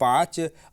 5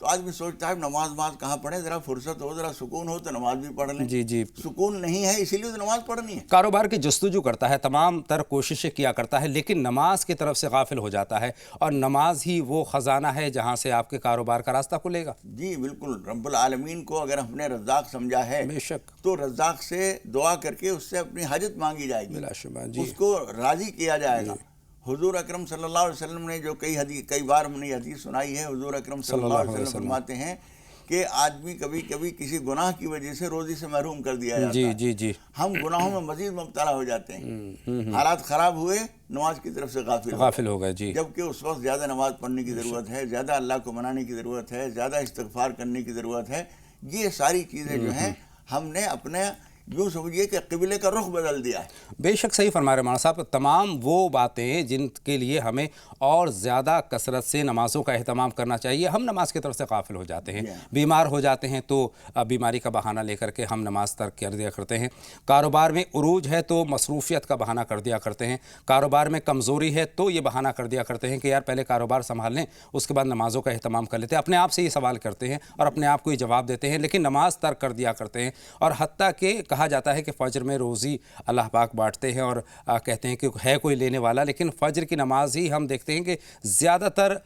تو آدمی سوچتا ہے نماز کہاں پڑھیں، ذرا فرصت ہو، ذرا سکون ہو تو نماز بھی پڑھ لیں. جی جی. سکون نہیں ہے، اسی لیے تو نماز پڑھنی ہے. کاروبار کی جستجو کرتا ہے، تمام تر کوششیں کیا کرتا ہے، لیکن نماز کی طرف سے غافل ہو جاتا ہے، اور نماز ہی وہ خزانہ ہے جہاں سے آپ کے کاروبار کا راستہ کھلے گا. جی بالکل. رب العالمین کو اگر ہم نے رزاق سمجھا ہے بے شک. تو رزاق سے دعا کر کے اس سے اپنی حاجت مانگی جائے گی، بلا شبہ. جی. اس کو راضی کیا جائے گا. حضور اکرم صلی اللہ علیہ وسلم نے جو کئی بار ہم نے حدیث سنائی ہے، حضور اکرم صلی اللہ علیہ وسلم فرماتے ہیں کہ آدمی کبھی کبھی کسی گناہ کی وجہ سے روزی سے محروم کر دیا جاتا ہے. جی جی. ہم گناہوں میں مزید مبتلا ہو جاتے ہیں، حالات خراب ہوئے، نماز کی طرف سے غافل ہو گئے. جی. جبکہ اس وقت زیادہ نماز پڑھنے کی ضرورت ہے، زیادہ اللہ کو منانے کی ضرورت ہے، زیادہ استغفار کرنے کی ضرورت ہے. یہ ساری چیزیں جو ہیں ہم نے اپنے یوں سمجھیے کہ قبلے کا رخ بدل دیا ہے. بے شک صحیح فرما رہے مولانا صاحب. تمام وہ باتیں جن کے لیے ہمیں اور زیادہ کثرت سے نمازوں کا اہتمام کرنا چاہیے، ہم نماز کی طرف سے غافل ہو جاتے ہیں. بیمار ہو جاتے ہیں تو بیماری کا بہانہ لے کر کے ہم نماز ترک کر دیا کرتے ہیں. کاروبار میں عروج ہے تو مصروفیت کا بہانہ کر دیا کرتے ہیں. کاروبار میں کمزوری ہے تو یہ بہانہ کر دیا کرتے ہیں کہ یار پہلے کاروبار سنبھال لیں، اس کے بعد نمازوں کا اہتمام کر لیتے ہیں. اپنے آپ سے یہ سوال کرتے ہیں اور اپنے آپ کو یہ جواب دیتے ہیں، لیکن نماز ترک کر دیا کرتے ہیں. اور حتیٰ کہ کہا جاتا ہے کہ فجر میں روزی اللہ پاک بانٹتے ہیں اور کہتے ہیں کہ ہے کوئی لینے والا، لیکن فجر کی نماز ہی ہم دیکھتے ہیں کہ زیادہ تر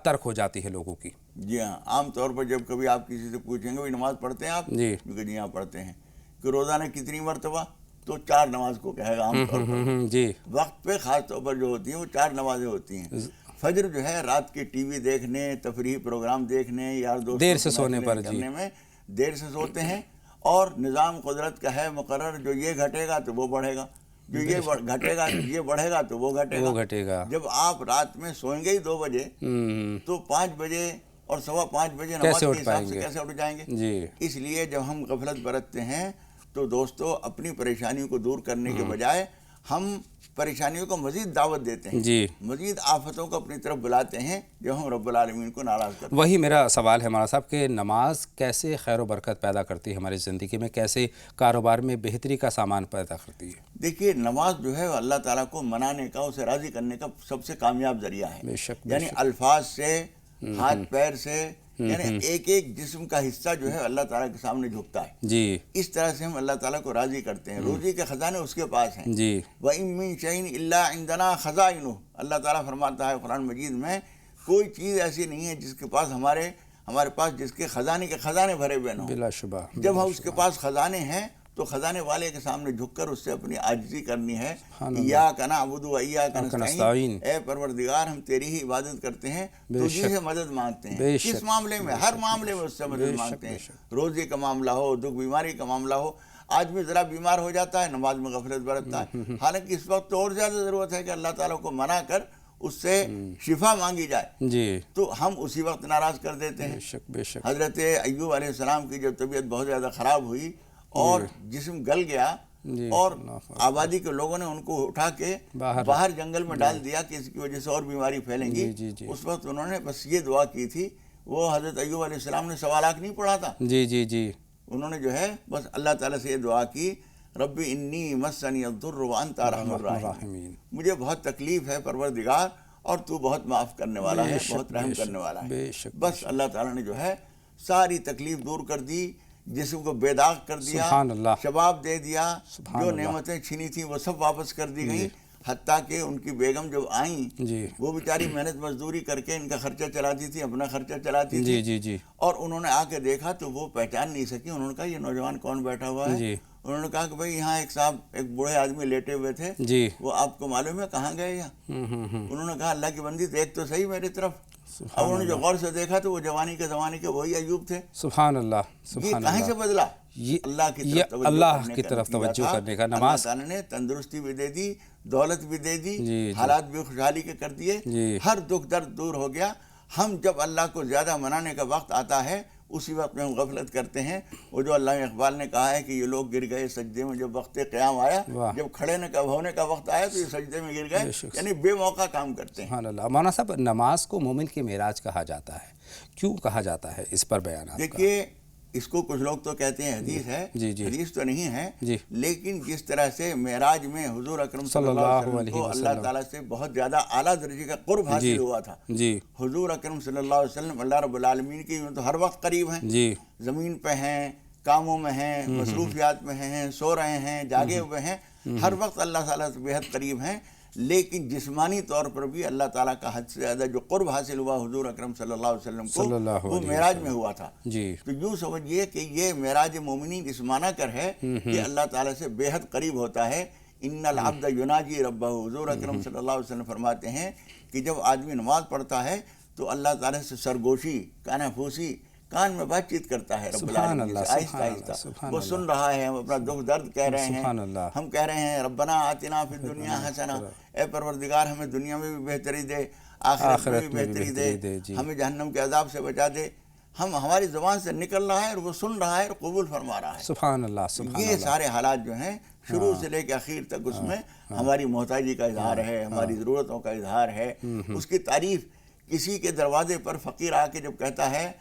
ترک ہو جاتی ہے لوگوں کی. جی ہاں. عام طور پر جب کبھی آپ کسی سے پوچھیں گے نماز پڑھتے ہیں آپ؟ جی. کیونکہ جی ہاں پڑھتے ہیں. کہ روزانہ کتنی مرتبہ؟ تو 4 نماز کو کہے گا عام طور پر. جی. وقت پہ خاص طور پر جو ہوتی ہیں وہ 4 نمازیں ہوتی ہیں. فجر جو ہے رات کے ٹی وی دیکھنے، تفریحی پروگرام دیکھنے، یار دوستوں دیر سے سونے پر کرنے میں دیر سے سوتے ہیں. اور نظام قدرت کا ہے مقرر، جو یہ گھٹے گا تو وہ بڑھے گا، جو یہ گھٹے گا یہ بڑھے گا تو وہ گھٹے گا. جب آپ رات میں سوئیں گے ہی 2 بجے تو 5 بجے اور 5:15 بجے نماز کے حساب سے کیسے اٹھ جائیں گے؟ جی. اس لیے جب ہم غفلت برتتے ہیں تو دوستو اپنی پریشانیوں کو دور کرنے کے بجائے ہم پریشانیوں کو مزید دعوت دیتے ہیں. جی. مزید آفتوں کو اپنی طرف بلاتے ہیں جو ہم رب العالمین کو ناراض کرتے ہیں. وہی میرا سوال ہے مولانا صاحب کہ نماز کیسے خیر و برکت پیدا کرتی ہے ہماری زندگی میں، کیسے کاروبار میں بہتری کا سامان پیدا کرتی ہے؟ دیکھیے نماز جو ہے اللہ تعالیٰ کو منانے کا، اسے راضی کرنے کا سب سے کامیاب ذریعہ ہے. بے شک. یعنی الفاظ سے، ہاتھ پیر سے، یعنی ایک ایک جسم کا حصہ جو ہے اللہ تعالیٰ کے سامنے جھکتا ہے. جی. اس طرح سے ہم اللہ تعالیٰ کو راضی کرتے ہیں. روزی کے خزانے اس کے پاس ہیں. جی. وَإِن مِّن شَيْءٍ إِلَّا عِندَنَا خَزَائِنُهُ. اللہ تعالیٰ فرماتا ہے قرآن مجید میں کوئی چیز ایسی نہیں ہے جس کے پاس ہمارے پاس جس کے خزانے بھرے ہوئے نہ ہوں. بلا شبہ. جب ہم اس کے پاس خزانے ہیں تو خزانے والے کے سامنے جھک کر اس سے اپنی عاجزی کرنی ہے. ایاک نعبد و ایاک نستعین. اے پروردگار ہم تیری ہی عبادت کرتے ہیں، تجھی سے مدد مانگتے ہیں. کس معاملے میں؟ ہر معاملے میں اس سے مدد مانگتے ہیں. روزی کا معاملہ ہو، دکھ بیماری کا معاملہ ہو. آدمی ذرا بیمار ہو جاتا ہے، نماز میں غفلت برتتا ہے. حالانکہ اس وقت تو اور زیادہ ضرورت ہے کہ اللہ تعالیٰ کو منا کر اس سے شفا مانگی جائے. جی. تو ہم اسی وقت ناراض کر دیتے ہیں. بے شک بے شک. حضرت ایوب علیہ السلام کی جب طبیعت بہت زیادہ خراب ہوئی اور جسم گل گیا اور آبادی کے لوگوں نے ان کو اٹھا کے باہر جنگل میں ڈال دیا کہ اس کی وجہ سے اور بیماری پھیلیں گی. اس وقت انہوں نے بس یہ دعا کی تھی. وہ حضرت ایوب علیہ السلام نے 1.25 لاکھ نہیں پڑھا تھا. جی جی جی. انہوں نے جو ہے بس اللہ تعالیٰ سے یہ دعا کی، رب انی مسنی الضر وانت ارحم الراحمین. مجھے بہت تکلیف ہے پروردگار اور تو بہت معاف کرنے والا ہے، بہت رحم کرنے والا ہے. بس اللہ تعالیٰ نے جو ہے ساری تکلیف دور کر دی، جسم کو بے داغ کر دیا، شباب دے دیا، جو نعمتیں چھینی تھیں وہ سب واپس کر دی گئیں. حتیٰ کہ ان کی بیگم جب آئیں وہ بیچاری محنت مزدوری کر کے ان کا خرچہ چلاتی تھی، اپنا خرچہ چلاتی تھی. اور انہوں نے آ کے دیکھا تو وہ پہچان نہیں سکی. انہوں نے کہا یہ نوجوان کون بیٹھا ہوا ہے؟ انہوں نے کہا کہ بھائی یہاں ایک بوڑھے آدمی لیٹے ہوئے تھے، وہ آپ کو معلوم ہے کہاں گئے یہاں؟ انہوں نے کہا اللہ کی بندی دیکھ تو صحیح میری طرف. اب انہوں نے جو غور سے دیکھا تو وہ جوانی کے زمانے کے وہی ایوب تھے. سبحان اللہ. یہ کہیں سے بدلا؟ اللہ کی طرف توجہ کرنے کا. نماز تعالیٰ نے تندرستی بھی دے دی، دولت بھی دے دی، حالات بھی خوشحالی کے کر دیے، ہر دکھ درد دور ہو گیا. ہم جب اللہ کو زیادہ منانے کا وقت آتا ہے اسی وقت میں ہم غفلت کرتے ہیں. وہ جو علامہ اقبال نے کہا ہے کہ یہ لوگ گر گئے سجدے میں جب وقت قیام آیا، جب کھڑے ہونے کا وقت آیا تو یہ سجدے میں گر گئے. یعنی بے موقع کام کرتے ہیں. سبحان اللہ. مولانا صاحب نماز کو مومن کی معراج کہا جاتا ہے، کیوں کہا جاتا ہے؟ اس پر بیانات. دیکھیے اس کو کچھ لوگ تو کہتے ہیں حدیث ہے، جی جی حدیث تو نہیں ہے، جی لیکن جس طرح سے معراج میں حضور اکرم صلی اللہ علیہ وسلم کو اللہ تعالیٰ سے بہت زیادہ اعلیٰ درجے کا قرب حاصل ہوا تھا. جی حضور اکرم صلی اللہ علیہ وسلم اللہ رب العالمین کی تو ہر وقت قریب ہیں، جی زمین پہ ہیں، کاموں میں ہیں، مصروفیات میں ہیں، سو رہے ہیں، جاگے ہوئے ہیں، ہر وقت اللہ تعالیٰ سے بہت قریب ہیں. لیکن جسمانی طور پر بھی اللہ تعالیٰ کا حد سے زیادہ جو قرب حاصل ہوا حضور اکرم صلی اللہ علیہ وسلم کو وہ معراج میں ہوا تھا. جی تو یوں سمجھیے کہ یہ معراج مومنین اس معنی کر ہے کہ اللہ تعالیٰ سے بے حد قریب ہوتا ہے. ان العبد یناجی ربہ، حضور اکرم صلی اللہ علیہ وسلم فرماتے ہیں کہ جب آدمی نماز پڑھتا ہے تو اللہ تعالیٰ سے سرگوشی، کانا پھوسی، کان میں بات چیت کرتا ہے رب العالمین سے آہستہ آہستہ. وہ سن رہا ہے، ہم اپنا دکھ درد کہہ رہے ہیں، ہم کہہ رہے ہیں ربنا آتنا فی الدنیا حسنہ، اے پروردگار ہمیں دنیا میں بھی بہتری دے، آخرت میں بھی بہتری دے، ہمیں جہنم کے عذاب سے بچا دے. ہم ہماری زبان سے نکل رہا ہے اور وہ سن رہا ہے اور قبول فرما رہا ہے. سبحان اللہ سبحان یہ سارے حالات جو ہیں شروع سے لے کے آخر تک اس میں ہماری محتاجی کا اظہار ہے، ہماری ضرورتوں کا اظہار ہے. اس کی تعریف کسی کے دروازے پر فقیر آ کے جب کہتا ہے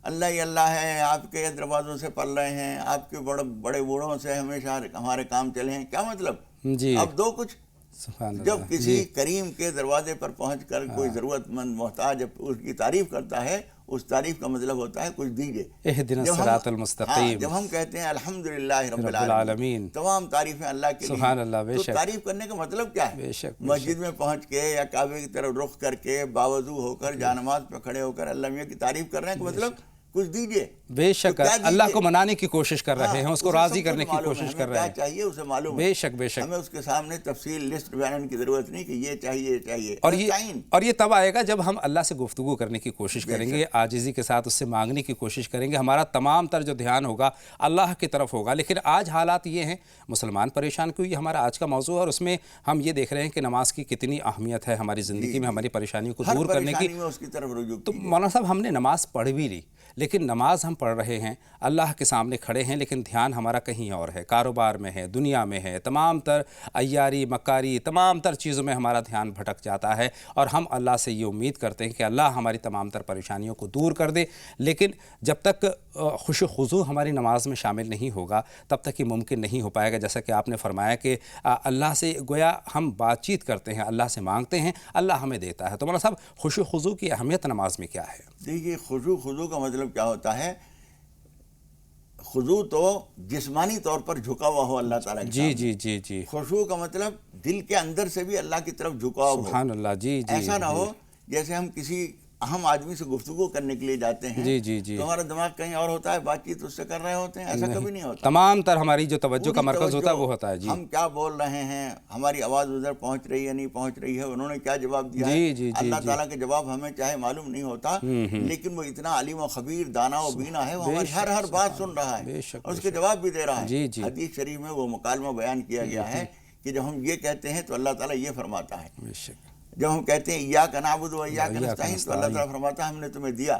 اللہ ہی اللہ ہے، آپ کے دروازوں سے پل رہے ہیں، آپ کے بڑے بوڑھوں سے ہمیشہ ہمارے کام چلے ہیں، کیا مطلب؟ جی اب دو کچھ. جب کسی کریم کے دروازے پر پہنچ کر کوئی ضرورت مند محتاج جب اس کی تعریف کرتا ہے، اس تعریف کا مطلب ہوتا ہے کچھ دیجئے. اہدنا الصراط المستقیم. جب ہم کہتے ہیں الحمدللہ رب العالمین، تمام تعریفیں اللہ کے لیے، سبحان اللہ. بے تو شک تعریف کرنے کا مطلب کیا ہے؟ بے شک مسجد میں پہنچ کے یا کعبے کی طرف رخ کر کے باوضو ہو کر جانماز پہ کھڑے ہو کر اللہ میاں کی تعریف کر رہے ہیں کہ مطلب کچھ دیجئے. بے شک اللہ کو منانے کی کوشش کر رہے ہیں، اس کو راضی کرنے کی کوشش کر رہے ہیں. کیا چاہیے اسے معلوم ہے. بے شک بے شک. ہمیں اس کے سامنے تفصیل لسٹ بیان کی ضرورت نہیں کہ یہ چاہیے یہ چاہیے. اور یہ تب آئے گا جب ہم اللہ سے گفتگو کرنے کی کوشش کریں گے، عاجزی کے ساتھ اس سے مانگنے کی کوشش کریں گے، ہمارا تمام تر جو دھیان ہوگا اللہ کی طرف ہوگا. لیکن آج حالات یہ ہیں، مسلمان پریشان کیوں، یہ ہمارا آج کا موضوع ہے، اور اس میں ہم یہ دیکھ رہے ہیں کہ نماز کی کتنی اہمیت ہے ہماری زندگی میں، ہماری پریشانیوں کو دور کرنے کی. تو مولانا صاحب ہم نے نماز پڑھ بھی لی، لیکن نماز ہم پڑھ رہے ہیں، اللہ کے سامنے کھڑے ہیں، لیکن دھیان ہمارا کہیں اور ہے، کاروبار میں ہے، دنیا میں ہے، تمام تر عیاری مکاری تمام تر چیزوں میں ہمارا دھیان بھٹک جاتا ہے. اور ہم اللہ سے یہ امید کرتے ہیں کہ اللہ ہماری تمام تر پریشانیوں کو دور کر دے. لیکن جب تک خشوع و خضوع ہماری نماز میں شامل نہیں ہوگا تب تک یہ ممکن نہیں ہو پائے گا. جیسا کہ آپ نے فرمایا کہ اللہ سے گویا ہم بات چیت کرتے ہیں، اللہ سے مانگتے ہیں، اللہ ہمیں دیتا ہے. تو مولانا صاحب خشوع و خضوع کی اہمیت نماز میں کیا ہے؟ دیکھیے خشوع خضوع کا مطلب کیا ہوتا ہے؟ خضوع تو جسمانی طور پر جھکا ہوا ہو اللہ تعالیٰ کے سامنے. جی جی جی. خشوع کا مطلب دل کے اندر سے بھی اللہ کی طرف جھکاؤ ہو. سبحان اللہ. جی جی. ایسا نہ ہو جیسے ہم کسی اہم آدمی سے گفتگو کرنے کے لیے جاتے ہیں، جی جی جی، تو ہمارا دماغ کہیں اور ہوتا ہے، بات چیت اس سے کر رہے ہوتے ہیں. ایسا کبھی نہیں ہوتا. تمام تر ہماری جو توجہ کا مرکز ہوتا ہے وہ ہوتا ہے. جی ہم کیا بول رہے ہیں، ہماری آواز ادھر پہنچ رہی ہے نہیں پہنچ رہی ہے، انہوں نے کیا جواب دیا ہے. اللہ تعالیٰ کے جواب ہمیں چاہے معلوم نہیں ہوتا، لیکن وہ اتنا علیم و خبیر، دانا و بینا ہے، وہ ہماری ہر بات سن رہا ہے اور اس کے جواب بھی دے رہا ہے. حدیث شریف میں وہ مکالمہ بیان کیا گیا ہے کہ جب ہم یہ کہتے ہیں تو اللہ تعالیٰ یہ فرماتا ہے. جب ہم کہتے ہیں ایاک نعبد و ایاک نستعین تو اللہ تعالیٰ فرماتا ہے ہم نے تمہیں دیا.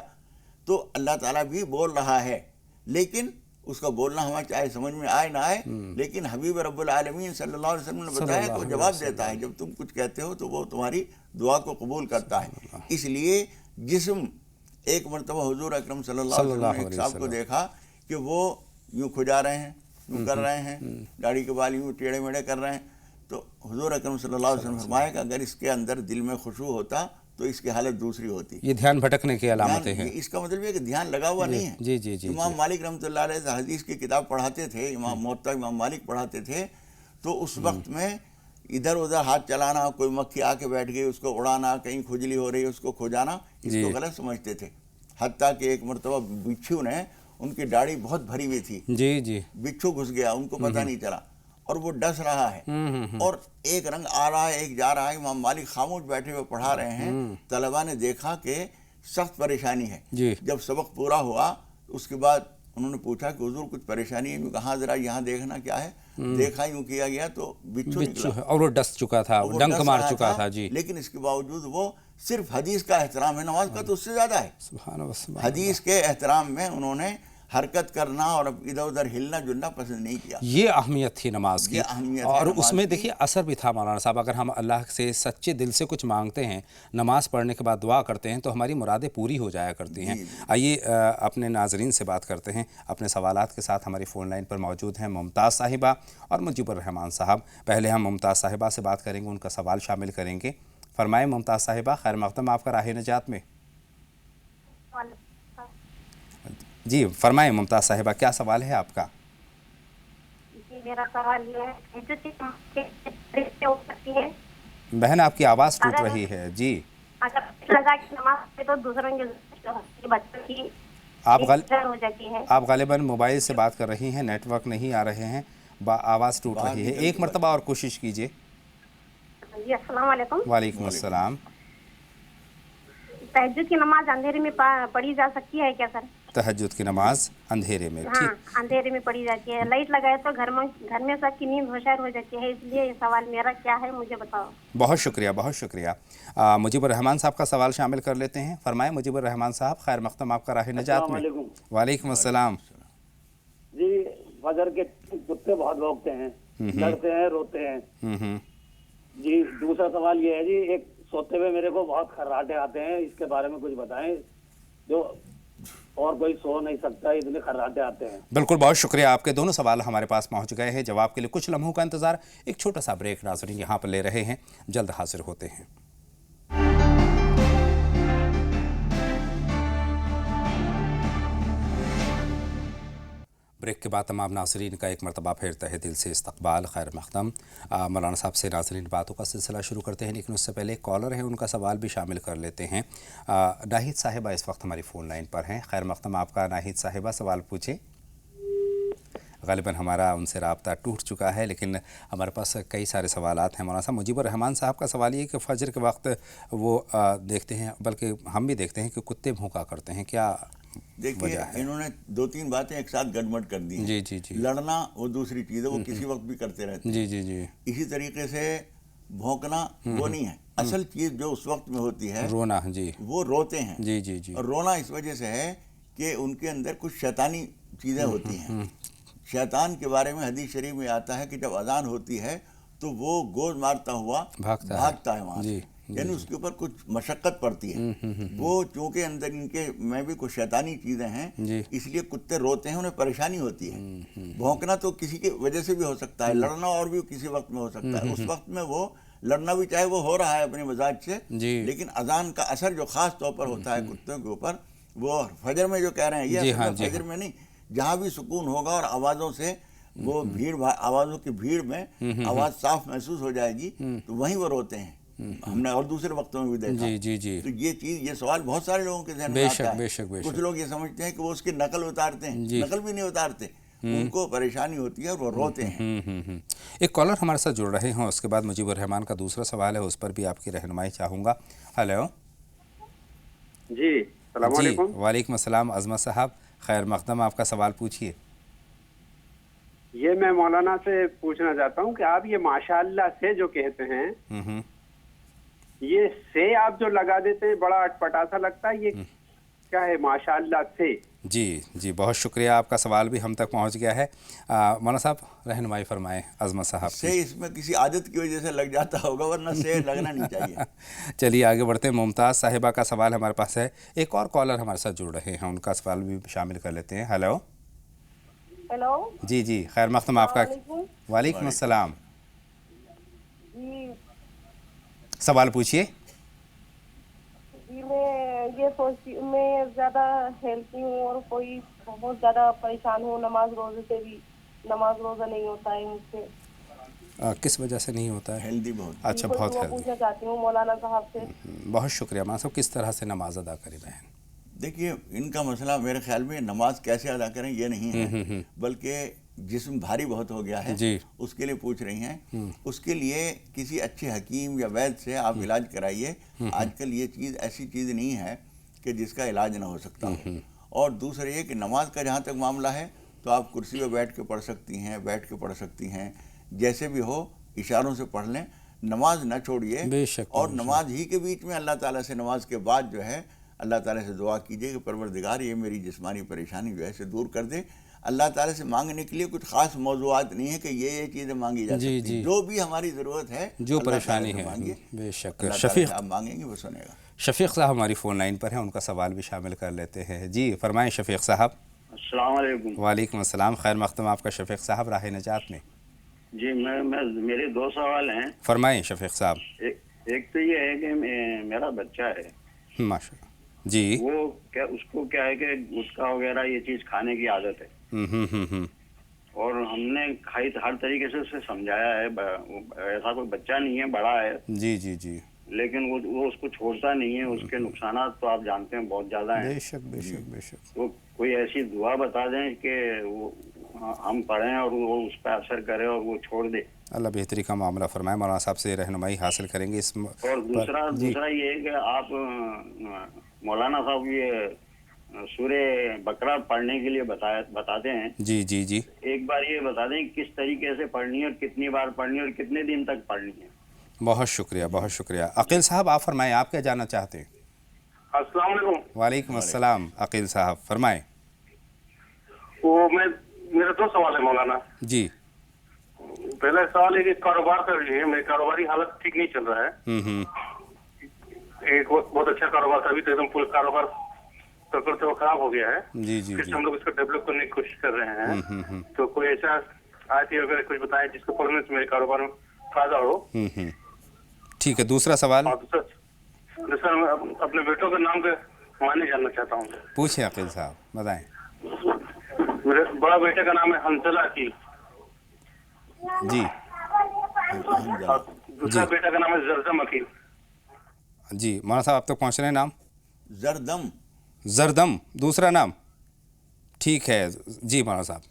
تو اللہ تعالیٰ بھی بول رہا ہے، لیکن اس کا بولنا ہمیں چاہے سمجھ میں آئے نہ آئے، لیکن حبیب رب العالمین صلی اللہ علیہ وسلم نے بتایا کہ وہ جواب دیتا ہے. جب تم کچھ کہتے ہو تو وہ تمہاری دعا کو قبول کرتا ہے. اس لیے جسم ایک مرتبہ حضور اکرم صلی اللہ علیہ وسلم نے ایک صاحب کو دیکھا کہ وہ یوں کھجا رہے ہیں، یوں کر رہے ہیں، داڑھی کے بال یوں ٹیڑھے میڑھے کر رہے ہیں. تو حضور اکرم صلی اللہ علیہ وسلم فرمایا کہ اگر اس کے اندر دل میں خشوع ہوتا تو اس کی حالت دوسری ہوتی. یہ دھیان بھٹکنے کی علامتیں ہیں. اس کا مطلب یہ کہ دھیان لگا ہوا نہیں ہے. جی جی جی. امام مالک رحمۃ اللہ علیہ حدیث کی کتاب پڑھاتے تھے، موطا امام مالک پڑھاتے تھے، تو اس وقت میں ادھر ادھر ہاتھ چلانا، کوئی مکھی آ کے بیٹھ گئی اس کو اڑانا، کہیں کھجلی ہو رہی ہے اس کو کھجانا، اس کو غلط سمجھتے تھے. حتیٰ کہ ایک مرتبہ بچھو نے، ان کی داڑھی بہت بھری ہوئی تھی، جی جی، بچھو گھس گیا، ان کو پتہ نہیں چلا اور وہ ڈس رہا ہے اور ایک رنگ آ رہا ہے ایک جا رہا ہے. امام مالک خاموش بیٹھے ہوئے پڑھا رہے ہیں. طلباء نے دیکھا کہ سخت پریشانی ہے. جب سبق پورا ہوا اس کے بعد انہوں نے پوچھا کہ حضور کچھ پریشانی ہے؟ میں کہا ذرا یہاں دیکھنا کیا ہے. دیکھا یوں کیا گیا تو بچھو نکلا اور وہ ڈس چکا تھا، ڈنک مار چکا تھا. جی، لیکن اس کے باوجود وہ صرف حدیث کا احترام ہے، نماز کا تو اس سے زیادہ ہے. حدیث کے احترام میں انہوں نے حرکت کرنا اور ادھر ادھر ہلنا جلنا پسند نہیں کیا. یہ اہمیت تھی نماز کی. یہ اہمیت ہے اور نماز اس میں کی. دیکھیے اثر بھی تھا مولانا صاحب. اگر ہم اللہ سے سچے دل سے کچھ مانگتے ہیں، نماز پڑھنے کے بعد دعا کرتے ہیں تو ہماری مرادیں پوری ہو جایا کرتی ہیں. آئیے اپنے ناظرین سے بات کرتے ہیں. اپنے سوالات کے ساتھ ہماری فون لائن پر موجود ہیں ممتاز صاحبہ اور مجیب الرحمان صاحب. پہلے ہم ممتاز صاحبہ سے بات کریں گے، ان کا سوال شامل کریں گے. فرمائیں ممتاز صاحبہ، خیر مقدم آپ کا راہ نجات میں. جی فرمائیں ممتاز صاحبہ، کیا سوال ہے آپ کا؟ جی میرا سوال یہ ہے بہن آپ کی آواز ٹوٹ رہی ہے. جی اگر لگا کہ نماز پڑھے تو دوسروں کے بچوں کی آپ ہو جاتی ہے. آپ غالباً موبائل سے بات کر رہی ہیں، نیٹ ورک نہیں آ رہے ہیں، آواز ٹوٹ رہی ہے. ایک مرتبہ اور کوشش کیجیے. جی السلام علیکم. وعلیکم السلام. تہجد کی نماز اندھیرے میں پڑھی جا سکتی ہے کیا سر؟ تہجد کی نماز اندھیرے میں؟ ہاں اندھیرے میں پڑھی جاتی ہے. لائٹ لگائے تو گھر میں سب کی نیند ہوشیار ہو جاتی ہے. اس لیے یہ سوال میرا کیا ہے مجھے بتاؤ. بہت شکریہ بہت شکریہ. مجیب الرحمان صاحب کا سوال شامل کر لیتے ہیں. فرمائیں مجیب الرحمان صاحب، خیر مقدم آپ کا راہ نجات میں. وعلیکم السلام. جی فجر کے کتے بہت بھونکتے ہیں، لڑتے ہیں، روتے ہیں. جی دوسرا سوال یہ ہے جی، ایک سوتے ہوئے میرے کو بہت خراٹے آتے ہیں، اس کے بارے میں کچھ بتائیں. جو اور کوئی سو نہیں سکتا، اتنے خراٹے آتے ہیں. بالکل بہت شکریہ. آپ کے دونوں سوال ہمارے پاس پہنچ گئے ہیں. جواب کے لیے کچھ لمحوں کا انتظار. ایک چھوٹا سا بریک ناظرین یہاں پر لے رہے ہیں، جلد حاضر ہوتے ہیں. بریک کے بعد تمام ناظرین کا ایک مرتبہ پھر تہہ دل سے استقبال، خیر مقدم. مولانا صاحب سے ناظرین باتوں کا سلسلہ شروع کرتے ہیں، لیکن اس سے پہلے ایک کالر ہے، ان کا سوال بھی شامل کر لیتے ہیں. ناہید صاحبہ اس وقت ہماری فون لائن پر ہیں. خیر مقدم آپ کا ناہید صاحبہ، سوال پوچھیں. غالباً ہمارا ان سے رابطہ ٹوٹ چکا ہے، لیکن ہمارے پاس کئی سارے سوالات ہیں. مولانا صاحب مجیب الرحمان صاحب کا سوال یہ کہ فجر کے وقت وہ دیکھتے ہیں، بلکہ ہم بھی دیکھتے ہیں کہ کتے بھونکا کرتے ہیں، کیا دیکھیے انہوں نے دو تین باتیں ایک ساتھ گڑبڑ کر دی ہیں. جی جی جی. لڑنا وہ دوسری چیز ہے، وہ کسی وقت بھی کرتے رہتے ہیں. جی جی جی. اسی طریقے سے بھونکنا وہ نہیں ہے. اصل چیز جو اس وقت میں ہوتی ہے رونا. جی وہ روتے ہیں. جی جی جی. اور رونا اس وجہ سے ہے کہ ان کے اندر کچھ شیطانی چیزیں ہوتی ہیں. شیطان کے بارے میں حدیث شریف میں آتا ہے کہ جب اذان ہوتی ہے تو وہ گوز مارتا ہوا بھاگتا ہے وہاں سے. یعنی اس کے اوپر کچھ مشقت پڑتی ہے. وہ چونکہ اندر ان کے میں بھی کچھ شیطانی چیزیں ہیں، اس لیے کتے روتے ہیں، انہیں پریشانی ہوتی ہے. بھونکنا تو کسی کی وجہ سے بھی ہو سکتا ہے، لڑنا اور بھی کسی وقت میں ہو سکتا ہے. اس وقت میں وہ لڑنا بھی چاہے وہ ہو رہا ہے اپنے مزاج سے، لیکن اذان کا اثر جو خاص طور پر ہوتا ہے کتوں کے اوپر، وہ فجر میں جو کہہ رہے ہیں یہ فجر میں نہیں، جہاں بھی سکون ہوگا اور آوازوں سے وہ آوازوں کی بھیڑ میں آواز صاف محسوس ہو جائے گی تو وہیں وہ روتے ہیں. ہم نے اور دوسرے وقتوں میں بھی دیکھا. جی جی جی. تو یہ چیز، یہ سوال بہت سارے لوگوں کے ذہن میں آتا ہے. کچھ لوگ یہ سمجھتے ہیں کہ وہ اس کی نقل اتارتے ہیں، نقل بھی نہیں اتارتے. ان کو پریشانی ہوتی ہے اور وہ روتے ہیں. ایک کالر ہمارے ساتھ جڑ رہے ہیں، اس کے بعد مجیب الرحمان کا دوسرا سوال ہے، اس پر بھی آپ کی رہنمائی چاہوں گا. ہیلو. جی السلام علیکم. وعلیکم السلام. عظمت صاحب خیر مقدم آپ کا سوال پوچھیے. یہ میں مولانا سے پوچھنا چاہتا ہوں کہ آپ یہ ماشاءاللہ سے جو کہتے ہیں، یہ سے آپ جو لگا دیتے ہیں بڑا اٹپٹا سا لگتا ہے، یہ کیا ہے ماشاءاللہ سے؟ جی جی بہت شکریہ. آپ کا سوال بھی ہم تک پہنچ گیا ہے. مولانا صاحب رہنمائی فرمائیں عظمت صاحب. سے اس میں کسی عادت کی وجہ سے لگ جاتا ہوگا، ورنہ سے لگنا نہیں چاہیے. چلیے آگے بڑھتے ہیں. ممتاز صاحبہ کا سوال ہمارے پاس ہے. ایک اور کالر ہمارے ساتھ جڑ رہے ہیں، ان کا سوال بھی شامل کر لیتے ہیں. ہیلو. ہیلو. جی جی خیر مقدم آپ کا. وعلیکم السلام. جی سوال پوچھیے. جی میں یہ سوچتی ہوں، میں زیادہ ہیلتھی ہوں اور کوئی بہت زیادہ پریشان ہوں، نماز روزہ نہیں ہوتا ہے مجھ سے. کس وجہ سے نہیں ہوتا ہے؟ ہیلدی بہت. اچھا بہت ہیلدی. پوچھنا چاہتی ہوں مولانا صاحب سے. بہت شکریہ. مولانا صاحب کس طرح سے نماز ادا کریں بہن؟ دیکھیے ان کا مسئلہ میرے خیال میں نماز کیسے ادا کریں یہ نہیں ہے، بلکہ جسم بھاری بہت ہو گیا ہے اس کے لیے پوچھ رہی ہیں. اس کے لیے کسی اچھے حکیم یا وید سے آپ علاج کرائیے. آج کل یہ چیز ایسی چیز نہیں ہے کہ جس کا علاج نہ ہو سکتا ہو. اور دوسرا یہ کہ نماز کا جہاں تک معاملہ ہے تو آپ کرسی پہ بیٹھ کے پڑھ سکتی ہیں، بیٹھ کے پڑھ سکتی ہیں، جیسے بھی ہو اشاروں سے پڑھ لیں. نماز نہ چھوڑیے. اور نماز ہی کے بیچ میں اللہ تعالیٰ سے نماز کے بعد جو ہے اللہ تعالیٰ سے دعا کیجیے کہ پروردگار یہ میری جسمانی پریشانی جو ہے اسے دور کر دے. اللہ تعالیٰ سے مانگنے کے لیے کچھ خاص موضوعات نہیں ہے کہ یہ چیزیں مانگی جا سکتی ہیں. جو بھی ہماری ضرورت ہے, جو پریشانی ہے, بے شک. شفیق آپ مانگیں گے وہ سنے گا. شفیق صاحب ہماری فون لائن پر ہیں, ان کا سوال بھی شامل کر لیتے ہیں. جی فرمائیں شفیق صاحب. السلام علیکم. وعلیکم السلام, خیر مقدم آپ کا شفیق صاحب راہ نجات میں. جی میرے 2 سوال ہیں. فرمائیں شفیق صاحب. ایک تو یہ ہے کہ میرا بچہ ہے, ماشاء اللہ. جی وہ کیا, اس کو کیا ہے کہ گٹکا وغیرہ یہ چیز کھانے کی عادت ہے, اور ہم نے ہر طریقے سے اسے سمجھایا ہے. ایسا کوئی بچہ نہیں ہے, بڑا ہے. جی جی جی. لیکن وہ اس کو چھوڑتا نہیں ہے. اس کے نقصانات تو آپ جانتے ہیں بہت زیادہ ہیں. بے شک بے شک بے شک. تو کوئی ایسی دعا بتا دیں کہ وہ ہم پڑھیں اور وہ اس پہ اثر کرے اور وہ چھوڑ دے. اللہ بہتری کا معاملہ فرمائے. مولانا صاحب سے رہنمائی حاصل کریں گے اس اور دوسرا یہ ہے کہ آپ مولانا صاحب یہ سورہ بقرہ پڑھنے کے لیے بتاتے ہیں. جی جی جی. ایک بار یہ بتا دیں کس طریقے سے پڑھنی ہے اور کتنی بار پڑھنی ہے اور کتنے دن تک پڑھنی ہے. بہت شکریہ بہت شکریہ. عقیل صاحب آپ فرمائیں, آپ کیا جاننا چاہتے ہیں؟ السلام علیکم. وعلیکم السلام. عقیل صاحب فرمائیں. وہ میرے 2 سوال ہیں مولانا. جی. پہلا سوال ہے کہ کاروبار کر لیے, میری کاروباری حالت ٹھیک نہیں چل رہا ہے. ایک وقت بہت اچھا کاروبار تھا, ابھی تو ایک دم فل کاروبار کرتے وہ خراب ہو گیا ہے. جی جی پھر جی. ہم لوگ اس کو ڈیولپ کرنے کی کوشش کر رہے ہیں. تو کوئی ایسا آتی اگر کچھ بتائیں جس کو پڑھنے سے میرے کاروبار میں فائدہ ہو. ٹھیک ہے. دوسرا سوال اور دوسرا میں اپنے بیٹوں کے نام کے معنی جاننا چاہتا ہوں. پوچھیں عقیل صاحب, بتائیں. میرے بڑا بیٹے کا نام ہے حنظلہ عقیل. جی اور دوسرا بیٹا کا نام ہے زرزم عقیل. جی مولانا صاحب آپ تک پہنچ رہے ہیں. نام زردم. زردم دوسرا نام. ٹھیک ہے جی مولانا صاحب.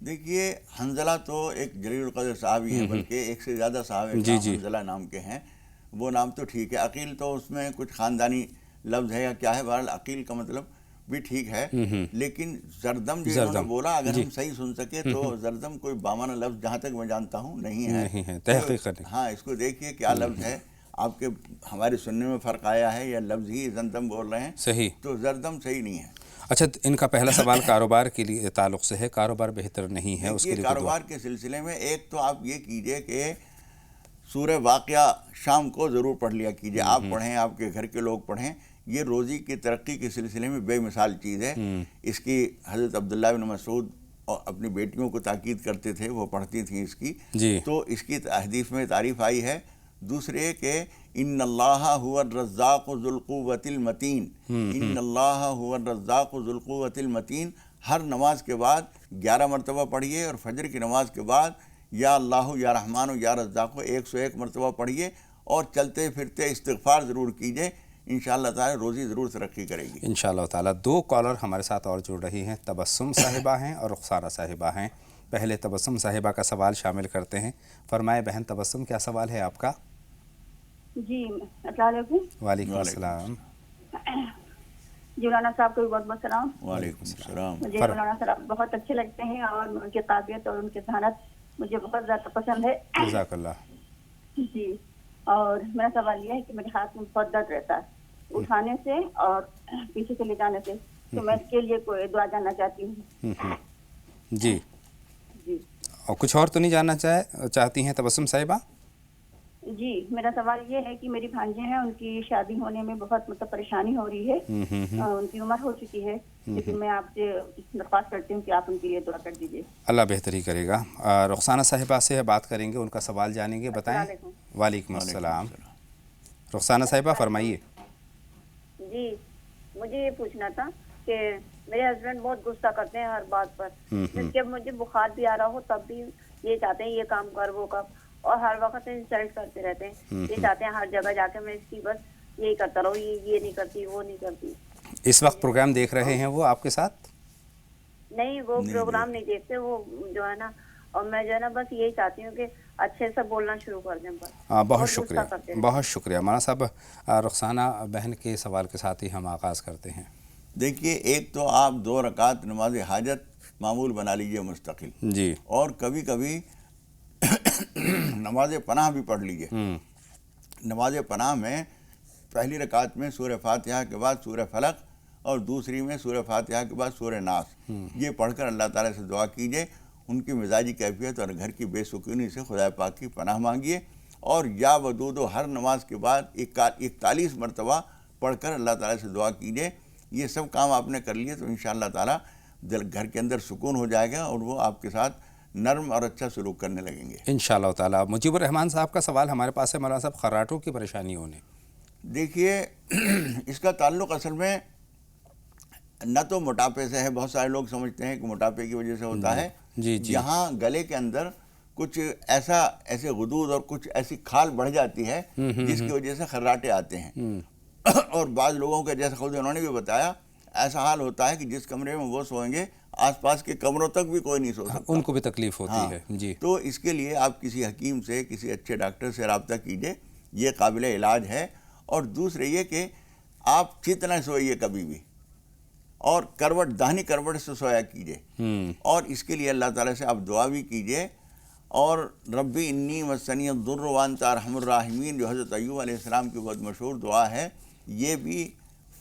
دیکھیے حنظلہ تو ایک جلیل القدر صاحب ہی ہے, بلکہ ایک سے زیادہ صاحب حنظلہ نام کے ہیں. وہ نام تو ٹھیک ہے. عقیل تو اس میں کچھ خاندانی لفظ ہے یا کیا ہے, بہرحال عقیل کا مطلب بھی ٹھیک ہے. لیکن زردم جو انہوں نے بولا, اگر ہم صحیح سن سکے تو زردم کوئی بامانہ لفظ جہاں تک میں جانتا ہوں نہیں ہے. تحقیق کریں. ہاں اس کو دیکھیے کیا لفظ ہے. آپ کے ہمارے سننے میں فرق آیا ہے یا لفظ ہی زردم بول رہے ہیں. صحیح. تو زردم صحیح نہیں ہے. اچھا ان کا پہلا سوال کاروبار کے لیے تعلق سے ہے. کاروبار بہتر نہیں ہے, اس کے لیے کاروبار کے سلسلے میں ایک تو آپ یہ کیجئے کہ سورہ واقعہ شام کو ضرور پڑھ لیا کیجئے. آپ پڑھیں, آپ کے گھر کے لوگ پڑھیں. یہ روزی کی ترقی کے سلسلے میں بے مثال چیز ہے. اس کی حضرت عبداللہ بن مسعود اور اپنی بیٹیوں کو تاکید کرتے تھے, وہ پڑھتی تھیں اس کی. تو اس کی حدیث میں تعریف آئی ہے. دوسرے کہ ان اللہ هو الرزاق ذو القوۃ المتین. ان اللہ هو الرزاق ذو القوۃ المتین. ہر نماز کے بعد 11 مرتبہ پڑھیے, اور فجر کی نماز کے بعد یا اللہ یا رحمان یا رزاق 101 مرتبہ پڑھیے, اور چلتے پھرتے استغفار ضرور کیجیے. انشاءاللہ تعالی روزی ضرور ترقی کرے گی انشاءاللہ تعالی. 2 کالر ہمارے ساتھ اور جڑ رہی ہیں. تبسم صاحبہ ہیں اور رخسانہ صاحبہ ہیں. پہلے تبسم صاحبہ کا سوال شامل کرتے ہیں. فرمائے بہن تبسم, کیا سوال ہے آپ کا؟ جی السلام علیکم. وعلیکم السلام. جی مولانا صاحب کو بھی بہت بہت سلام. وعلیکم السلام. مجھے مولانا صاحب بہت اچھے لگتے ہیں, اور ان کی قابلیت اور ان کی ذہانت مجھے بہت زیادہ پسند ہے. جزاک اللہ. جی, اور میرا سوال یہ ہے کہ میرے ہاتھ میں بہت درد رہتا ہے اٹھانے سے اور پیچھے سے لے جانے سے, تو میں اس کے لیے کوئی دعا جاننا چاہتی ہوں. جی جی. اور کچھ اور تو نہیں جاننا چاہتی ہیں تبسم صاحبہ؟ جی میرا سوال یہ ہے کہ میری بھانجے ہیں, ان کی شادی ہونے میں بہت پریشانی ہو رہی ہے. ان کی عمر ہو چکی ہے, لیکن میں آپ سے درخواست کرتی ہوں کہ آپ ان کے لیے دعا کر دیجیے. اللہ بہتری کرے گا. رخسانہ صاحبہ سے بات کریں گے, ان کا سوال جانیں گے. بتائیں. وعلیکم السلام. رخسانہ صاحبہ فرمائیے. جی مجھے یہ پوچھنا تھا کہ میرے ہسبینڈ بہت غصہ کرتے ہیں ہر بات پر. جب مجھے بخار بھی آ رہا ہو تب بھی یہ چاہتے ہیں یہ کام کر وہ کر, اور ہر وقت انسلٹ کرتے رہتے ہیں. یہ چاہتے ہیں ہر جگہ جا کے میں اس کی بس یہی کرتا رہوں, یہ نہیں کرتی وہ نہیں کرتی. اس وقت پروگرام دیکھ رہے ہیں وہ آپ کے ساتھ؟ نہیں, وہ پروگرام نہیں دیکھتے. وہ جو ہے نا, اور میں جو ہے نا بس یہی چاہتی ہوں کہ اچھے سے بولنا شروع کر دیں. بہت شکریہ بہت شکریہ. مولانا صاحب رخسانہ بہن کے سوال کے ساتھ ہی ہم آغاز کرتے ہیں. دیکھیے, ایک تو آپ 2 رکعت نماز حاجت معمول بنا لیجئے مستقل. جی. اور کبھی کبھی نماز پناہ بھی پڑھ لیجئے. نماز پناہ میں پہلی رکعت میں سورہ فاتحہ کے بعد سورہ فلق اور دوسری میں سورہ فاتحہ کے بعد سورہ ناس، یہ پڑھ کر اللہ تعالیٰ سے دعا کیجیے، ان کی مزاجی کیفیت اور گھر کی بے سکونی سے خدا پاک کی پناہ مانگیے، اور یا ودود و ہر نماز کے بعد 41 مرتبہ پڑھ کر اللہ تعالیٰ سے دعا کیجیے۔ یہ سب کام آپ نے کر لیے تو انشاءاللہ تعالیٰ گھر کے اندر سکون ہو جائے گا اور وہ آپ کے ساتھ نرم اور اچھا سلوک کرنے لگیں گے انشاءاللہ تعالیٰ۔ مجیب الرحمان صاحب کا سوال ہمارے پاس ہے، مولانا صاحب خراٹوں کی پریشانی ہونے۔ دیکھیے اس کا تعلق اصل میں نہ تو موٹاپے سے ہے، بہت سارے لوگ سمجھتے ہیں کہ موٹاپے کی وجہ سے ہوتا ہے، جی جی، یہاں گلے کے اندر کچھ ایسے غدود اور کچھ ایسی کھال بڑھ جاتی ہے جس کی وجہ سے خراٹے آتے ہیں، اور بعض لوگوں کے جیسے خود انہوں نے بھی بتایا ایسا حال ہوتا ہے کہ جس کمرے میں وہ سوئیں گے آس پاس کے کمروں تک بھی کوئی نہیں سو سکتا، ان کو بھی تکلیف ہوتی ہے جی۔ تو اس کے لیے آپ کسی حکیم سے، کسی اچھے ڈاکٹر سے رابطہ کیجئے، یہ قابل علاج ہے۔ اور دوسرے یہ کہ آپ چت نہ سوئیے کبھی بھی، اور داہنی کروٹ سے سویا کیجئے، اور اس کے لیے اللہ تعالیٰ سے آپ دعا بھی کیجئے، اور ربی انی مسنی الضر وانت ارحم الراحمین جو حضرت ایوب علیہ السلام کی بہت مشہور دعا ہے، یہ بھی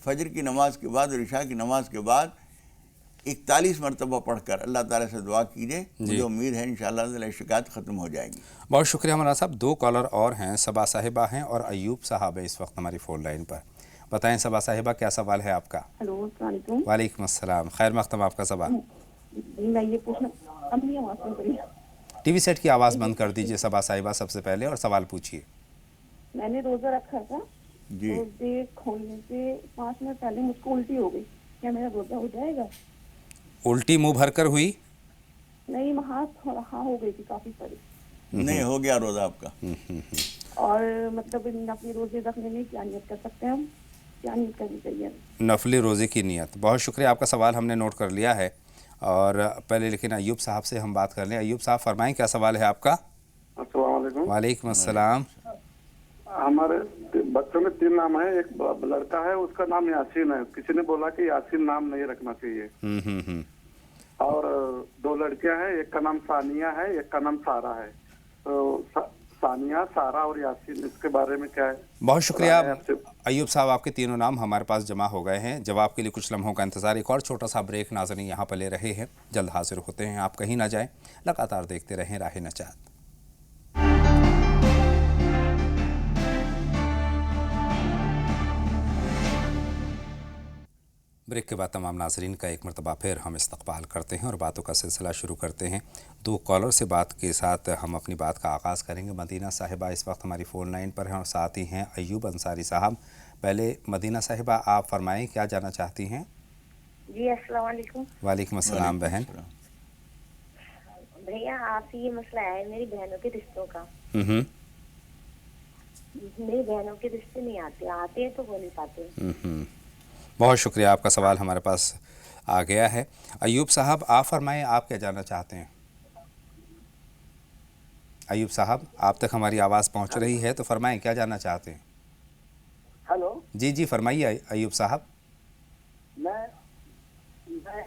فجر کی نماز کے بعد اور عشاء کی نماز کے بعد 41 مرتبہ پڑھ کر اللہ تعالیٰ سے دعا کیجئے، مجھے امید ہے انشاءاللہ تعالیٰ شکایت ختم ہو جائے گی۔ بہت شکریہ مولانا صاحب۔ 2 کالر اور ہیں، صبا صاحبہ ہیں اور ایوب صاحب ہے اس وقت ہماری فون لائن پر۔ بتائیں صبا صاحبہ کیا سوال ہے آپ کا؟ ہلو، السلام علیکم۔ وعلیکم السلام، خیر مقدم آپ کا سوال۔ جی میں یہ پوچھنا، اپنی آواز سن کریے، ٹی وی سیٹ کی آواز بند کر دیجئے صبا صاحبہ سب سے پہلے، اور سوال پوچھیے۔ میں نے روزہ رکھا تھا، جی روزے کھولنے سے 5 منٹ پہلے مجھ کو الٹی ہو گئی، کیا میرا روزہ ہو جائے گا؟ الٹی منہ بھر کر ہوئی؟ نہیں، ہاتھ ہو گئی تھی کافی ساری، نہیں ہو گیا روزہ آپ کا؟ اور مطلب اپنے روزے رکھنے میں کیا نیت کر سکتے ہیں ہم، کیا نیت کرنی چاہیے؟ نفلی روزے کی نیت۔ بہت شکریہ، آپ کا سوال ہم نے نوٹ کر لیا ہے، اور پہلے لیکن ایوب صاحب سے ہم بات کر لیں۔ ایوب صاحب فرمائیں کیا سوال ہے آپ کا؟ السلام علیکم۔ وعلیکم السلام۔ ہمارے بچوں میں 3 نام ہیں، ایک لڑکا ہے اس کا نام یاسین ہے، کسی نے بولا کہ یاسین نام نہیں رکھنا چاہیے، اور 2 لڑکیاں ہیں، ایک کا نام ثانیہ ہے، ایک کا نام سارا ہے، تو ثانیہ، سارا اور یاسین، اس کے بارے میں کیا ہے؟ بہت شکریہ ایوب صاحب، آپ کے تینوں نام ہمارے پاس جمع ہو گئے ہیں۔ جواب کے لیے کچھ لمحوں کا انتظار، ایک اور چھوٹا سا بریک ناظرین یہاں پر لے رہے ہیں، جلد حاضر ہوتے ہیں، آپ کہیں نہ جائیں، لگاتار دیکھتے رہیں راہ نجات۔ بریک کے بعد تمام ناظرین کا ایک مرتبہ پھر ہم استقبال کرتے ہیں اور باتوں کا سلسلہ شروع کرتے ہیں۔ 2 کالر سے بات کے ساتھ ہم اپنی بات کا آغاز کریں گے۔ مدینہ صاحبہ اس وقت ہماری فون لائن پر ہیں، اور ساتھ ہی ہیں ایوب انصاری صاحب۔ پہلے مدینہ صاحبہ آپ فرمائیں کیا جاننا چاہتی ہیں؟ جی السلام علیکم۔ وعلیکم السلام بہن۔ بھیا آپ سے یہ مسئلہ ہے میری بہنوں کے رشتوں کا۔ میری بہنوں کے رشتے نہیں آتے ہیں تو ہو نہیں پاتے۔ بہت شکریہ، آپ کا سوال ہمارے پاس آ گیا ہے۔ ایوب صاحب آپ فرمائیں آپ کیا جاننا چاہتے ہیں؟ ایوب صاحب آپ تک ہماری آواز پہنچ رہی ہے تو فرمائیں کیا جاننا چاہتے ہیں؟ ہلو، جی جی فرمائیے ایوب صاحب۔ میں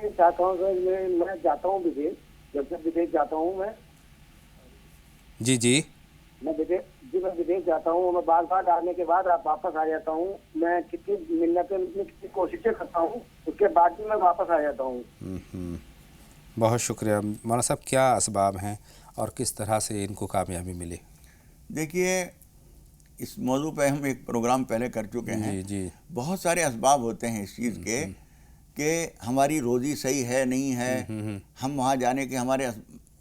چاہتا ہوں سر، میں جاتا ہوں بدیش، جب سے بدیش جاتا ہوں جی جی میں بدیش جاتا ہوں، میں بال ڈالنے کے بعد واپس آ جاتا ہوں، میں کتنی منتیں کتنی کوششیں کرتا ہوں، اس کے بعد بھی میں واپس آ جاتا ہوں۔ بہت شکریہ مولانا صاحب، کیا اسباب ہیں اور کس طرح سے ان کو کامیابی ملی؟ دیکھیے اس موضوع پہ ہم ایک پروگرام پہلے کر چکے ہیں۔ جی جی، بہت سارے اسباب ہوتے ہیں اس چیز کے کہ ہماری روزی صحیح ہے نہیں ہے، ہم وہاں جانے کے ہمارے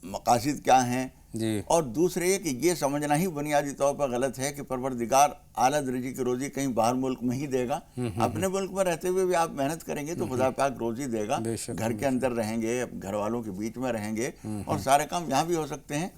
مقاصد کیا ہیں، جی اور دوسرے یہ کہ یہ سمجھنا ہی بنیادی طور پر غلط ہے کہ پروردگار اعلیٰ درجے کی روزی کہیں باہر ملک میں ہی دے گا۔ اپنے ملک میں رہتے ہوئے بھی آپ محنت کریں گے تو خدا پاک روزی دے گا، گھر کے اندر رہیں گے، گھر والوں کے بیچ میں رہیں گے، اور سارے کام یہاں بھی ہو سکتے ہیں۔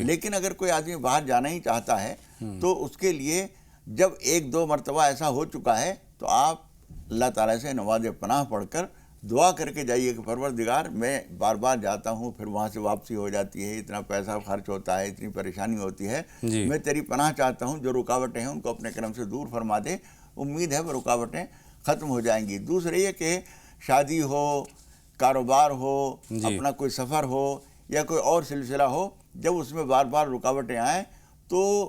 لیکن اگر کوئی آدمی باہر جانا ہی چاہتا ہے تو اس کے لیے جب 1-2 مرتبہ ایسا ہو چکا ہے تو آپ اللہ تعالیٰ سے نماز پناہ پڑھ کر دعا کر کے جائیے کہ پروردگار میں بار بار جاتا ہوں، پھر وہاں سے واپسی ہو جاتی ہے، اتنا پیسہ خرچ ہوتا ہے، اتنی پریشانی ہوتی ہے، میں تیری پناہ چاہتا ہوں، جو رکاوٹیں ہیں ان کو اپنے کرم سے دور فرما دے، امید ہے وہ رکاوٹیں ختم ہو جائیں گی۔ دوسرے یہ کہ شادی ہو، کاروبار ہو، اپنا کوئی سفر ہو یا کوئی اور سلسلہ ہو، جب اس میں بار بار رکاوٹیں آئیں تو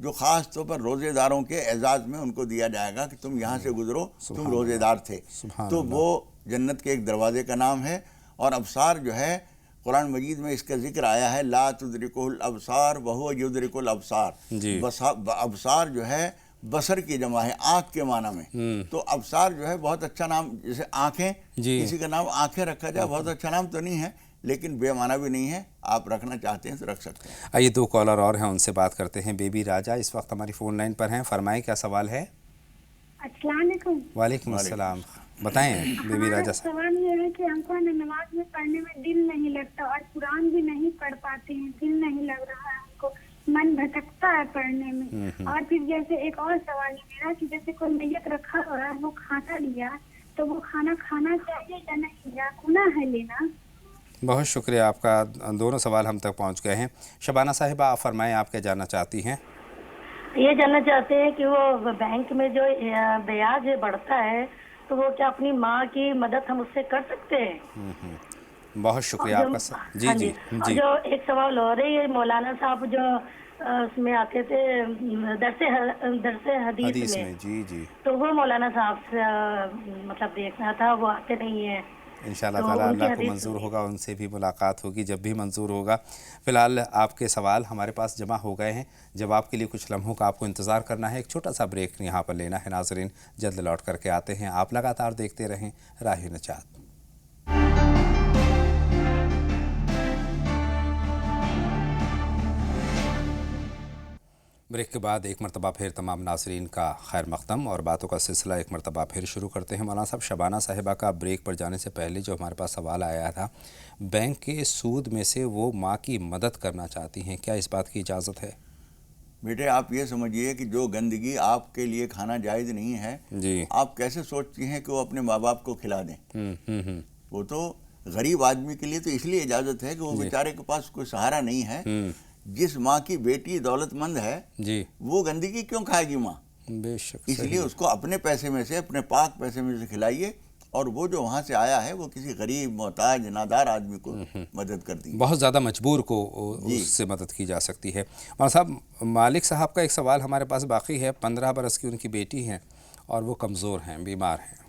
جو خاص طور پر روزے داروں کے اعزاز میں ان کو دیا جائے گا کہ تم یہاں سے گزرو، تم روزے دار تھے، تو وہ جنت کے ایک دروازے کا نام ہے۔ اور ابصار جو ہے قرآن مجید میں اس کا ذکر آیا ہے، لا تدرکہ الابصار وہو یدرک الابصار، ابصار جو ہے بصر کی جمع ہے، آنکھ کے معنی میں، تو ابصار جو ہے بہت اچھا نام، جیسے آنکھیں، کسی کا نام آنکھیں رکھا جائے، بہت اچھا نام تو نہیں ہے لیکن بے معنی بھی نہیں ہے، آپ رکھنا چاہتے ہیں تو رکھ سکتے ہیں۔ آئیے 2 کالر اور ہیں، ان سے بات کرتے ہیں۔ بیبی راجہ اس وقت ہماری فون لائن پر ہیں، فرمائیں کیا سوال ہے؟ السلام علیکم۔ وعلیکم السلام، بتائیں بیبی راجہ صاحب۔ سوال یہ ہے کہ ہم کو نماز میں پڑھنے میں دل نہیں لگتا اور قرآن بھی نہیں پڑھ پاتے ہیں، دل نہیں لگ رہا ہے، ہم کو من بھٹکتا ہے پڑھنے میں۔ اور پھر جیسے ایک اور سوال ہے میرا کہ جیسے کوئی میت رکھا ہوا ہے، وہ کھانا لیا تو وہ کھانا کھانا چاہیے یا نہیں، یا گناہ ہے لینا؟ بہت شکریہ آپ کا، دونوں سوال ہم تک پہنچ گئے ہیں۔ شبانہ صاحبہ آپ فرمائیں، آپ کیا جاننا چاہتی ہیں؟ یہ جاننا چاہتے ہیں کہ وہ بینک میں جو بیاج بڑھتا ہے تو وہ کیا اپنی ماں کی مدد ہم اس سے کر سکتے ہیں؟ بہت شکریہ آپ کا۔ جی۔ جو ایک سوال ہو رہی ہے، مولانا صاحب جو اس میں آتے تھے درس حدیث میں، جی، تو وہ مولانا صاحب سے مطلب دیکھنا تھا، وہ آتے نہیں ہیں۔ انشاءاللہ تعالیٰ اللہ کو منظور ہوگا ان سے بھی ملاقات ہوگی جب بھی منظور ہوگا۔ فی الحال آپ کے سوال ہمارے پاس جمع ہو گئے ہیں، جواب کے لیے کچھ لمحوں کا آپ کو انتظار کرنا ہے، ایک چھوٹا سا بریک یہاں پر لینا ہے۔ ناظرین جلد لوٹ کر کے آتے ہیں، آپ لگاتار دیکھتے رہیں راہ نجات۔ بریک کے بعد ایک مرتبہ پھر تمام ناظرین کا خیر مقدم، اور باتوں کا سلسلہ ایک مرتبہ پھر شروع کرتے ہیں۔ مولانا صاحب، شبانہ صاحبہ کا بریک پر جانے سے پہلے جو ہمارے پاس سوال آیا تھا، بینک کے سود میں سے وہ ماں کی مدد کرنا چاہتی ہیں، کیا اس بات کی اجازت ہے؟ بیٹے آپ یہ سمجھیے کہ جو گندگی آپ کے لیے کھانا جائز نہیں ہے، آپ کیسے سوچتی ہیں کہ وہ اپنے ماں باپ کو کھلا دیں؟ وہ تو غریب آدمی کے لیے تو اس لیے اجازت ہے کہ وہ بیچارے کے پاس کوئی سہارا نہیں ہے۔ جس ماں کی بیٹی دولت مند ہے وہ گندگی کیوں کھائے گی ماں؟ بے شک، اس لیے اس کو اپنے پیسے میں سے، اپنے پاک پیسے میں سے کھلائیے، اور وہ جو وہاں سے آیا ہے وہ کسی غریب محتاج نادار آدمی کو مدد کر دی، بہت زیادہ مجبور کو اس سے مدد کی جا سکتی ہے۔ مولانا صاحب، مالک صاحب کا ایک سوال ہمارے پاس باقی ہے، 15 برس کی ان کی بیٹی ہیں اور وہ کمزور ہیں، بیمار ہیں۔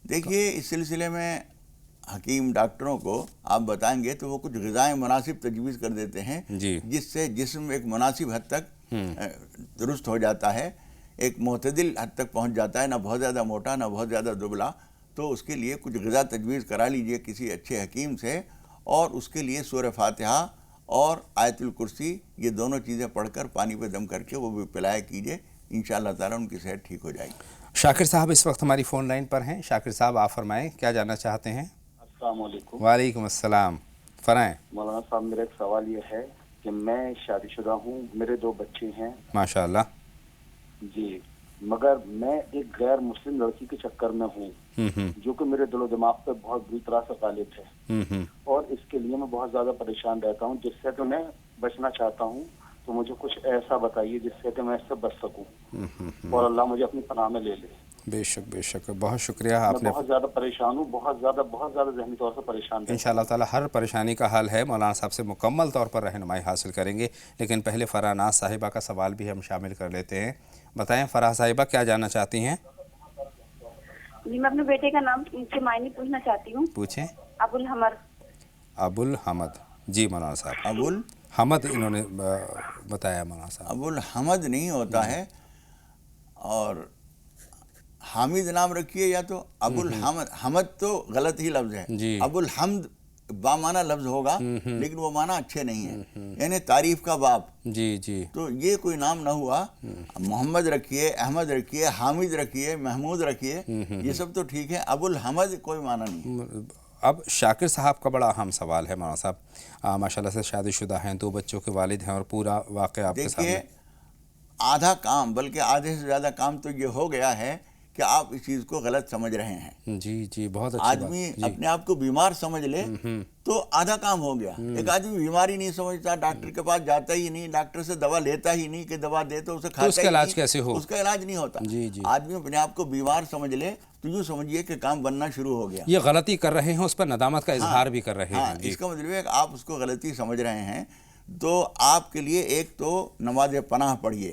دیکھیے اس سلسلے میں حکیم ڈاکٹروں کو آپ بتائیں گے تو وہ کچھ غذائیں مناسب تجویز کر دیتے ہیں جس سے جسم ایک مناسب حد تک درست ہو جاتا ہے، ایک معتدل حد تک پہنچ جاتا ہے، نہ بہت زیادہ موٹا نہ بہت زیادہ دبلا۔ تو اس کے لیے کچھ غذا تجویز کرا لیجئے کسی اچھے حکیم سے، اور اس کے لیے سورہ فاتحہ اور آیت الکرسی، یہ دونوں چیزیں پڑھ کر پانی پہ دم کر کے وہ بھی پلایا کیجئے، انشاءاللہ تعالیٰ ان کی صحت ٹھیک ہو جائے گی۔ شاکر صاحب اس وقت ہماری فون لائن پر ہیں۔ شاکر صاحب آپ فرمائیں، کیا جاننا چاہتے ہیں؟ السلام علیکم۔ وعلیکم السلام، فرمائیں۔ مولانا صاحب میرا ایک سوال یہ ہے کہ میں شادی شدہ ہوں، میرے 2 بچے ہیں ماشاءاللہ جی، مگر میں ایک غیر مسلم لڑکی کے چکر میں ہوں جو کہ میرے دل و دماغ پہ بہت بری طرح سے غالب ہے، اور اس کے لیے میں بہت زیادہ پریشان رہتا ہوں، جس سے کہ میں بچنا چاہتا ہوں، تو مجھے کچھ ایسا بتائیے جس سے کہ میں اس سے بچ سکوں اور اللہ مجھے اپنی پناہ میں لے لے۔ بے شک بے شک، بہت شکریہ آپ نے، بہت زیادہ پریشان ہوں، بہت زیادہ ذہنی طور سے پریشان ہوں۔ انشاءاللہ تعالی ہر پریشانی کا حل ہے، مولانا صاحب سے مکمل طور پر رہنمائی حاصل کریں گے، لیکن پہلے فرح ناز صاحبہ کا سوال بھی ہم شامل کر لیتے ہیں۔ بتائیں فرح صاحبہ کیا جاننا چاہتی ہیں؟ جی میں اپنے بیٹے کا نام کے معنی پوچھنا چاہتی ہوں۔ پوچھیں۔ ابوالحمد۔ ابوالحمد، جی مولانا صاحب۔ ابوالحمد انہوں نے بتایا مولانا صاحب۔ ابوالحمد نہیں ہوتا ہے، اور حامد نام رکھیے، یا تو ابوالحمد، حمد تو غلط ہی لفظ ہے، ابوالحمد بامعنی لفظ ہوگا لیکن وہ معنی اچھے نہیں ہیں، یعنی تعریف کا باب، جی تو یہ کوئی نام نہ ہوا۔ محمد رکھیے، احمد رکھیے، حامد رکھیے، محمود رکھیے، یہ سب تو ٹھیک ہے، ابوالحمد کوئی معنی نہیں۔ اب شاکر صاحب کا بڑا اہم سوال ہے مولانا صاحب، ماشاءاللہ سے شادی شدہ ہیں، 2 بچوں کے والد ہیں، اور پورا واقعہ آپ کے سامنے۔ دیکھیے آدھا کام، بلکہ آدھے سے زیادہ کام تو یہ ہو گیا ہے کہ آپ اس چیز کو غلط سمجھ رہے ہیں۔ جی بہت اچھی بات۔ آدمی اپنے آپ کو بیمار سمجھ لے تو آدھا کام ہو گیا۔ ایک آدمی بیماری نہیں سمجھتا، ڈاکٹر کے پاس جاتا ہی نہیں، ڈاکٹر سے دوا لیتا ہی نہیں کہ دوا دے تو اسے کھاتا ہی نہیں، اس کا علاج کیسے ہو؟ اس کا علاج نہیں ہوتا۔ آدمی اپنے آپ کو بیمار سمجھ لے تو یوں سمجھیے کہ کام بننا شروع ہو گیا۔ یہ غلطی کر رہے ہیں، اس پر ندامت کا اظہار بھی کر رہے ہیں۔ اس کا مطلب ہے کہ آپ اس کو غلطی سمجھ رہے ہیں، تو آپ کے لیے ایک تو نماز پناہ پڑھیے،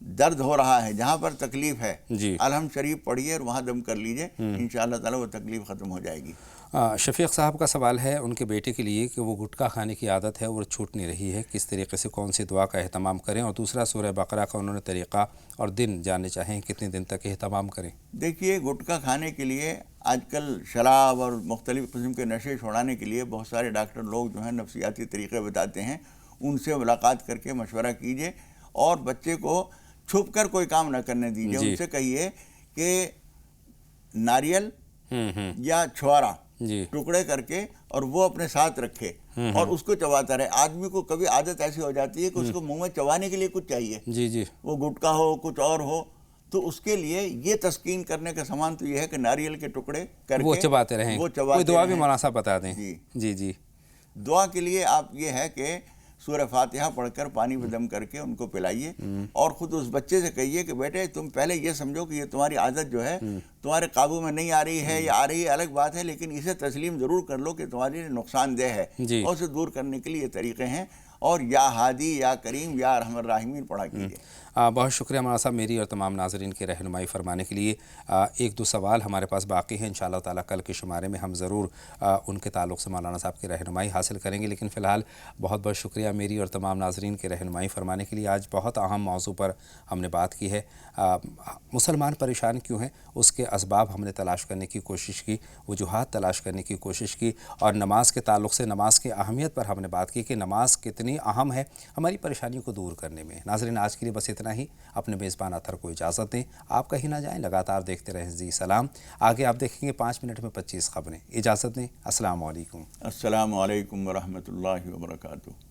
درد ہو رہا ہے، جہاں پر تکلیف ہے جی الحمد شریف پڑھیے اور وہاں دم کر لیجئے، انشاءاللہ تعالی وہ تکلیف ختم ہو جائے گی۔ شفیق صاحب کا سوال ہے ان کے بیٹے کے لیے کہ وہ گٹکا کھانے کی عادت ہے اور چھوٹ نہیں رہی ہے، کس طریقے سے کون سی دعا کا اہتمام کریں، اور دوسرا سورہ بقرہ کا انہوں نے طریقہ اور دن جاننے چاہیں کتنے دن تک اہتمام کریں۔ دیکھیے گٹکا کھانے کے لیے آج کل شراب اور مختلف قسم کے نشے چھوڑانے کے لیے بہت سارے ڈاکٹر لوگ جو ہیں نفسیاتی طریقے بتاتے ہیں، ان سے ملاقات کر کے مشورہ کیجئے اور بچے کو چھپ کر کوئی کام نہ کرنے دیجئے۔ ان سے کہیے کہ ناریل یا چھوارا ٹکڑے کر کے اور وہ اپنے ساتھ رکھے اور اس کو چباتا رہے۔ آدمی کو کبھی عادت ایسی ہو جاتی ہے کہ اس کو منہ میں چبانے کے لیے کچھ چاہیے، وہ گٹکا ہو کچھ اور ہو، تو اس کے لیے یہ تسکین کرنے کا سامان تو یہ ہے کہ ناریل کے ٹکڑے کر کے وہ چباتے رہیں۔ کوئی دعا بھی مناسب بتا دیں۔ جی دعا کے لیے آپ یہ ہے کہ سورہ فاتحہ پڑھ کر پانی میں دم کر کے ان کو پلائیے، اور خود اس بچے سے کہیے کہ بیٹے تم پہلے یہ سمجھو کہ یہ تمہاری عادت جو ہے تمہارے قابو میں نہیں آ رہی ہے یا آ رہی ہے الگ بات ہے، لیکن اسے تسلیم ضرور کر لو کہ تمہاری نقصان دہ ہے، اور اسے دور کرنے کے لیے یہ طریقے ہیں، اور یا ہادی یا کریم یا ارحم الراحمین پڑھا کیجیے۔ بہت شکریہ مولانا صاحب میری اور تمام ناظرین کی رہنمائی فرمانے کے لیے۔ ایک دو سوال ہمارے پاس باقی ہیں، انشاءاللہ تعالیٰ کل کے شمارے میں ہم ضرور ان کے تعلق سے مولانا صاحب کی رہنمائی حاصل کریں گے، لیکن فی الحال بہت بہت شکریہ میری اور تمام ناظرین کی رہنمائی فرمانے کے لیے۔ آج بہت اہم موضوع پر ہم نے بات کی ہے، مسلمان پریشان کیوں ہیں، اس کے اسباب ہم نے تلاش کرنے کی کوشش کی، وجوہات تلاش کرنے کی کوشش کی، اور نماز کے تعلق سے نماز کی اہمیت پر ہم نے بات کی کہ نماز کتنی اہم ہے ہماری پریشانیوں کو دور کرنے میں۔ ناظرین آج کے لیے بس اتنا ہی، اپنے میزبان اطہر کو اجازت دیں، آپ کہیں نہ جائیں، لگاتار دیکھتے رہیں زی سلام۔ آگے آپ دیکھیں گے 5 منٹ میں 25 خبریں۔ اجازت دیں، السلام علیکم۔ السلام علیکم ورحمۃ اللہ وبرکاتہ۔